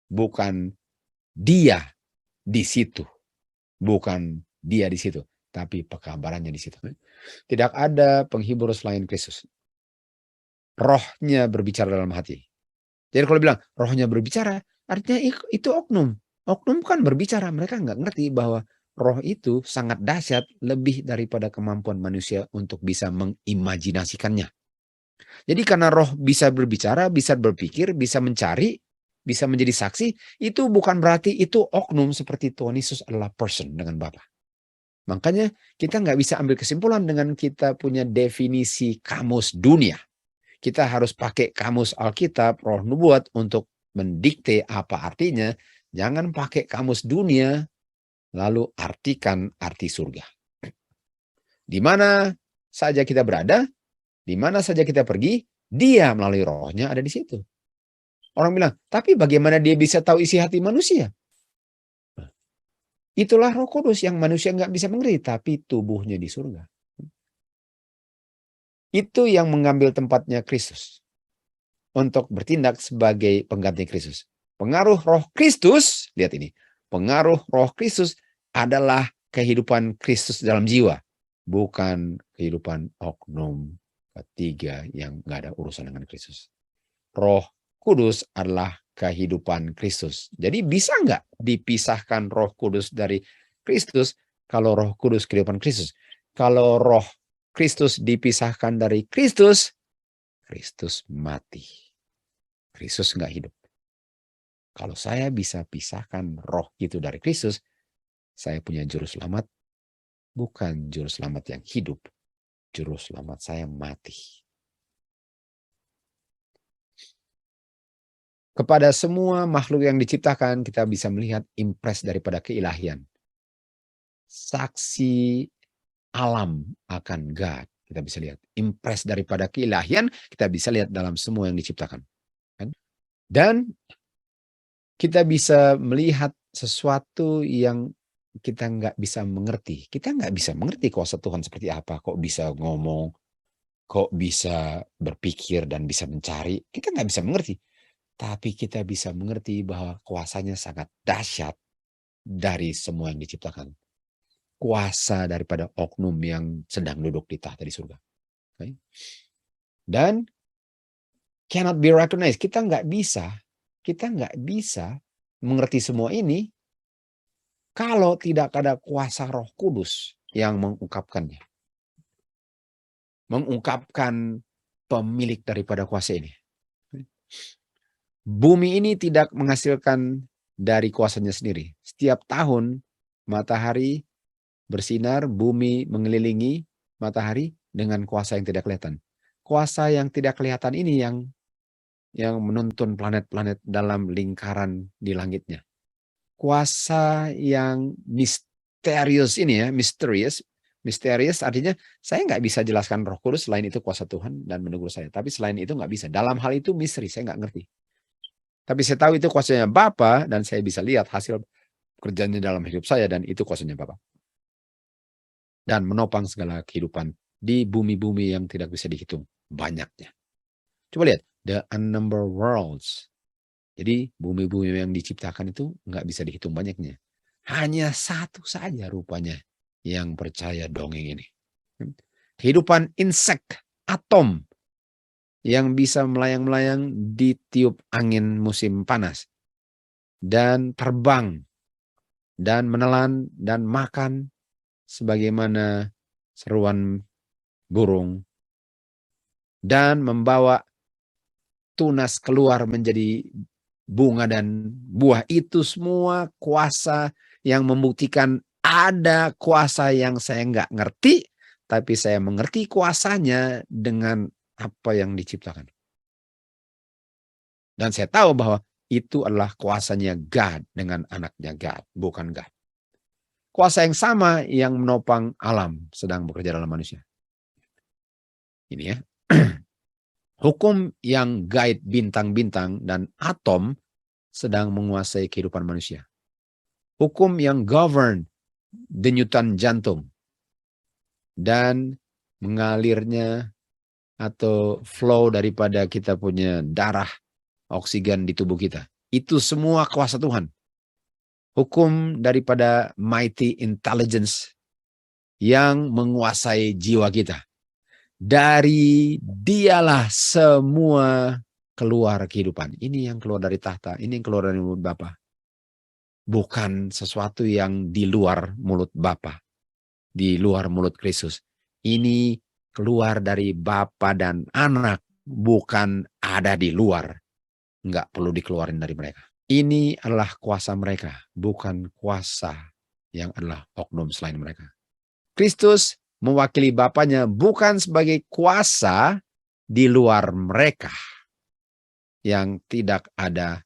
Bukan dia di situ. Bukan dia di situ, tapi pekabarannya di situ. Tidak ada penghibur selain Kristus. Rohnya berbicara dalam hati. Jadi kalau bilang rohnya berbicara, artinya itu oknum. Oknum kan berbicara. Mereka nggak ngerti bahwa roh itu sangat dahsyat, lebih daripada kemampuan manusia untuk bisa mengimajinasikannya. Jadi karena roh bisa berbicara, bisa berpikir, bisa mencari, bisa menjadi saksi, itu bukan berarti itu oknum seperti Tuhan Yesus adalah person dengan Bapa. Makanya kita nggak bisa ambil kesimpulan dengan kita punya definisi kamus dunia. Kita harus pakai kamus Alkitab, Roh Nubuat untuk mendikte apa artinya. Jangan pakai kamus dunia, lalu artikan arti surga. Di mana saja kita berada, di mana saja kita pergi, dia melalui rohnya ada di situ. Orang bilang, tapi bagaimana dia bisa tahu isi hati manusia? Itulah Roh Kudus yang manusia nggak bisa mengerti, tapi tubuhnya di surga. Itu yang mengambil tempatnya Kristus untuk bertindak sebagai pengganti Kristus. Pengaruh Roh Kristus, lihat ini, pengaruh Roh Kristus adalah kehidupan Kristus dalam jiwa, bukan kehidupan oknum ketiga yang nggak ada urusan dengan Kristus. Roh Kudus adalah kehidupan Kristus. Jadi bisa nggak dipisahkan Roh Kudus dari Kristus? Kalau Roh Kudus kehidupan Kristus, kalau Roh Kristus dipisahkan dari Kristus, Kristus mati. Kristus nggak hidup. Kalau saya bisa pisahkan roh itu dari Kristus, saya punya juru selamat, bukan juru selamat yang hidup. Juru selamat saya mati. Kepada semua makhluk yang diciptakan, kita bisa melihat impres daripada keilahian. Saksi alam akan God. Kita bisa lihat. Impres daripada keilahian, kita bisa lihat dalam semua yang diciptakan. Dan kita bisa melihat sesuatu yang kita nggak bisa mengerti. Kita nggak bisa mengerti kuasa Tuhan seperti apa. Kok bisa ngomong, kok bisa berpikir dan bisa mencari. Kita nggak bisa mengerti. Tapi kita bisa mengerti bahwa kuasanya sangat dahsyat dari semua yang diciptakan. Kuasa daripada oknum yang sedang duduk di tahta di surga. Okay? Dan cannot be recognized. Kita nggak bisa mengerti semua ini kalau tidak ada kuasa Roh Kudus yang mengungkapkannya. Mengungkapkan pemilik daripada kuasa ini. Bumi ini tidak menghasilkan dari kuasanya sendiri. Setiap tahun matahari bersinar, bumi mengelilingi matahari dengan kuasa yang tidak kelihatan. Kuasa yang tidak kelihatan ini yang menuntun planet-planet dalam lingkaran di langitnya. Kuasa yang misterius ini ya, misterius artinya saya nggak bisa jelaskan Roh Kudus selain itu kuasa Tuhan dan menegur saya. Tapi selain itu nggak bisa. Dalam hal itu misteri, saya nggak ngerti. Tapi saya tahu itu kuasanya Bapa dan saya bisa lihat hasil kerjanya dalam hidup saya dan itu kuasanya Bapa. Dan menopang segala kehidupan di bumi-bumi yang tidak bisa dihitung banyaknya. Coba lihat, the unnumbered worlds. Jadi bumi-bumi yang diciptakan itu nggak bisa dihitung banyaknya. Hanya satu saja rupanya yang percaya dongeng ini. Kehidupan insek, atom, yang bisa melayang-melayang di tiup angin musim panas. Dan terbang, dan menelan, dan makan, sebagaimana seruan burung. Dan membawa tunas keluar menjadi bunga dan buah. Itu semua kuasa yang membuktikan ada kuasa yang saya nggak ngerti, tapi saya mengerti kuasanya dengan apa yang diciptakan. Dan saya tahu bahwa itu adalah kuasanya God dengan anaknya God, bukan God. Kuasa yang sama yang menopang alam sedang bekerja dalam manusia. Ini ya. Hukum yang guide bintang-bintang dan atom sedang menguasai kehidupan manusia. Hukum yang govern denyutan jantung dan mengalirnya atau flow daripada kita punya darah, oksigen di tubuh kita. Itu semua kuasa Tuhan. Hukum daripada mighty intelligence yang menguasai jiwa kita. Dari dialah semua keluar kehidupan. Ini yang keluar dari tahta, ini yang keluar dari mulut Bapa. Bukan sesuatu yang di luar mulut Bapa, di luar mulut Kristus. Ini keluar dari Bapa dan Anak, bukan ada di luar. Enggak perlu dikeluarin dari mereka. Ini adalah kuasa mereka, bukan kuasa yang adalah oknum selain mereka. Kristus mewakili Bapanya bukan sebagai kuasa di luar mereka yang tidak ada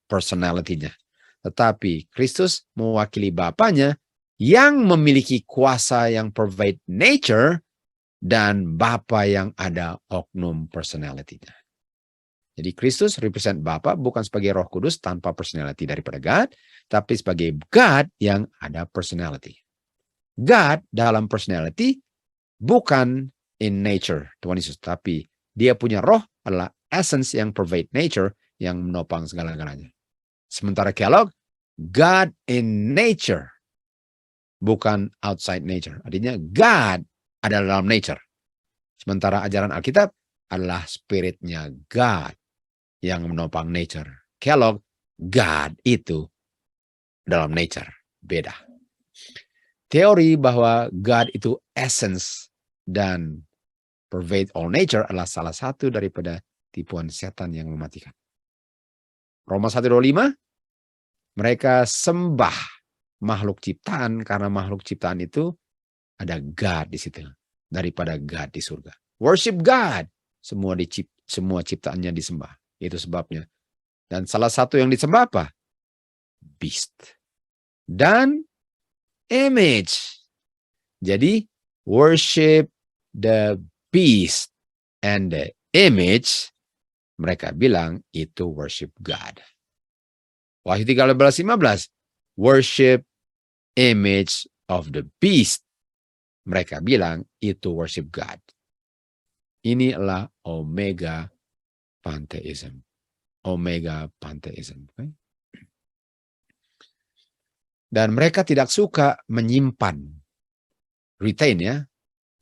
personality-nya. Tetapi Kristus mewakili Bapanya yang memiliki kuasa yang pervade nature dan Bapa yang ada oknum personality-nya. Jadi Kristus represent Bapa bukan sebagai Roh Kudus tanpa personality daripada God, tapi sebagai God yang ada personality. God dalam personality bukan in nature, Tuhan Yesus, tapi dia punya roh adalah essence yang pervade nature yang menopang segala-galanya. Sementara Kellogg, God in nature, bukan outside nature. Artinya God ada dalam nature. Sementara ajaran Alkitab adalah spiritnya God yang menopang nature. Kellogg, God itu dalam nature. Beda. Teori bahwa God itu essence dan pervade all nature adalah salah satu daripada tipuan setan yang mematikan. Roma 1:25, mereka sembah makhluk ciptaan karena makhluk ciptaan itu ada God di situ daripada God di surga. Worship God, semua ciptaannya disembah. Itu sebabnya. Dan salah satu yang disembah apa? Beast. Dan image. Jadi worship the beast and the image, mereka bilang itu worship God. Wahyu 13:15, worship image of the beast, mereka bilang itu worship God. Ini adalah omega pantheism. Omega pantheism. Okay? Dan mereka tidak suka menyimpan, retain ya,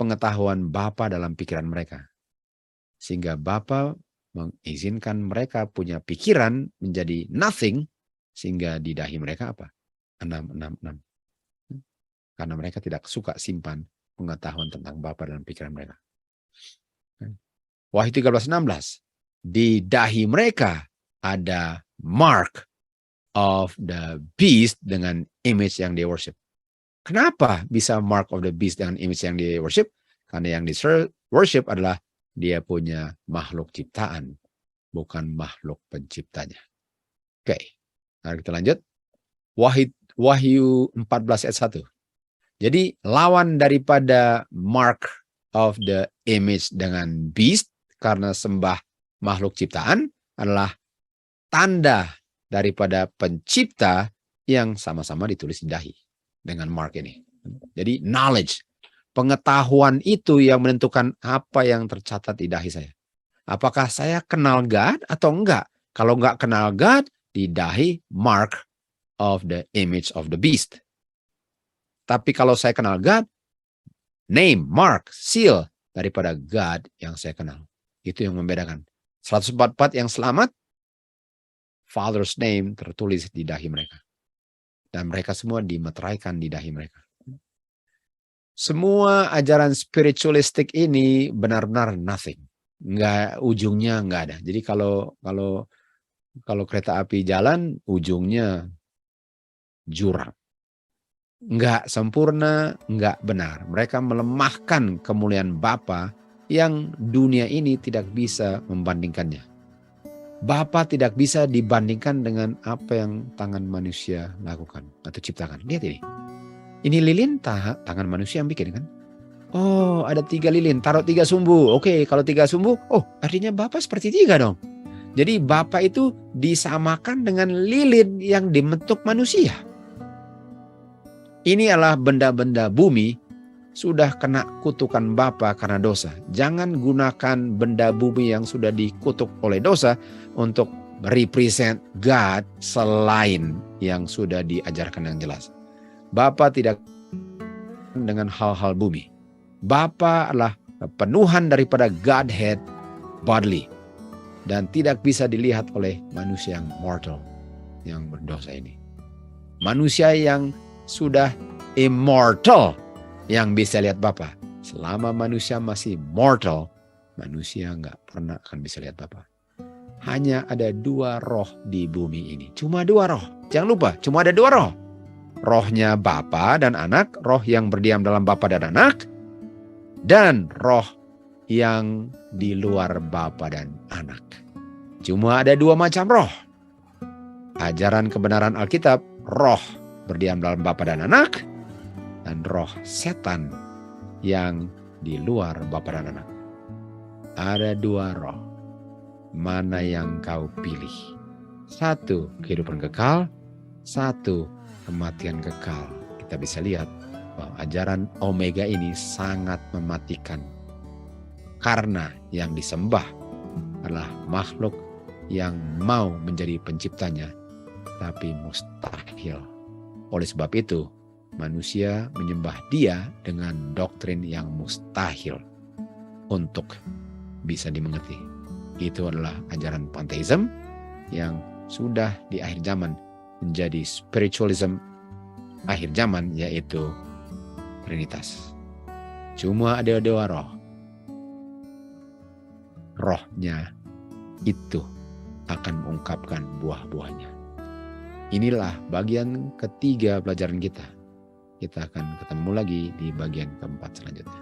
pengetahuan Bapa dalam pikiran mereka. Sehingga Bapa mengizinkan mereka punya pikiran menjadi nothing, sehingga di dahi mereka apa? 666. Karena mereka tidak suka simpan pengetahuan tentang Bapa dalam pikiran mereka. Wahyu 13:16. di dahi mereka ada mark of the beast dengan image yang dia worship. Kenapa bisa mark of the beast dengan image yang dia worship? Karena yang di worship adalah dia punya makhluk ciptaan, bukan makhluk penciptanya. Oke, mari kita lanjut. Wahyu 14 ayat 1. Jadi lawan daripada mark of the image dengan beast karena sembah makhluk ciptaan adalah tanda daripada pencipta yang sama-sama ditulis di dahi dengan mark ini. Jadi knowledge, pengetahuan itu yang menentukan apa yang tercatat di dahi saya. Apakah saya kenal God atau enggak? Kalau enggak kenal God, di dahi mark of the image of the beast. Tapi kalau saya kenal God, name, mark, seal daripada God yang saya kenal. Itu yang membedakan. 144 yang selamat, Father's name tertulis di dahi mereka. Dan mereka semua dimeteraikan di dahi mereka. Semua ajaran spiritualistik ini benar-benar nothing. Ujungnya enggak ada. Jadi kalau kereta api jalan, ujungnya jurang. Enggak sempurna, enggak benar. Mereka melemahkan kemuliaan Bapa yang dunia ini tidak bisa membandingkannya. Bapa tidak bisa dibandingkan dengan apa yang tangan manusia lakukan atau ciptakan. Lihat ini. Ini lilin tangan manusia yang bikin kan? Oh, ada 3 lilin, taruh 3 sumbu. Oke, kalau 3 sumbu, oh artinya Bapa seperti 3 dong. Jadi Bapa itu disamakan dengan lilin yang dibentuk manusia. Ini adalah benda-benda bumi sudah kena kutukan Bapa karena dosa. Jangan gunakan benda bumi yang sudah dikutuk oleh dosa untuk represent God selain yang sudah diajarkan yang jelas. Bapa tidak dengan hal-hal bumi. Bapa adalah penuhan daripada Godhead bodily dan tidak bisa dilihat oleh manusia yang mortal, yang berdosa ini. Manusia yang sudah immortal yang bisa lihat Bapa. Selama manusia masih mortal, manusia nggak pernah akan bisa lihat Bapa. Hanya ada 2 roh di bumi ini. Cuma 2 roh. Jangan lupa, cuma ada 2 roh. Rohnya Bapa dan Anak, roh yang berdiam dalam Bapa dan Anak, dan roh yang di luar Bapa dan Anak. Cuma ada 2 macam roh. Ajaran kebenaran Alkitab, roh berdiam dalam Bapa dan Anak, dan roh setan yang di luar Bapa dan Anak. Ada 2 roh. Mana yang kau pilih? 1 kehidupan kekal, 1 kematian kekal. Kita bisa lihat bahwa ajaran Omega ini sangat mematikan. Karena yang disembah adalah makhluk yang mau menjadi penciptanya, tapi mustahil. Oleh sebab itu, manusia menyembah dia dengan doktrin yang mustahil untuk bisa dimengerti. Itu adalah ajaran pantheism yang sudah di akhir zaman menjadi spiritualism akhir zaman, yaitu Trinitas. Cuma ada 2 roh. Rohnya itu akan mengungkapkan buah-buahnya. Inilah bagian ketiga pelajaran kita. Kita akan ketemu lagi di bagian keempat selanjutnya.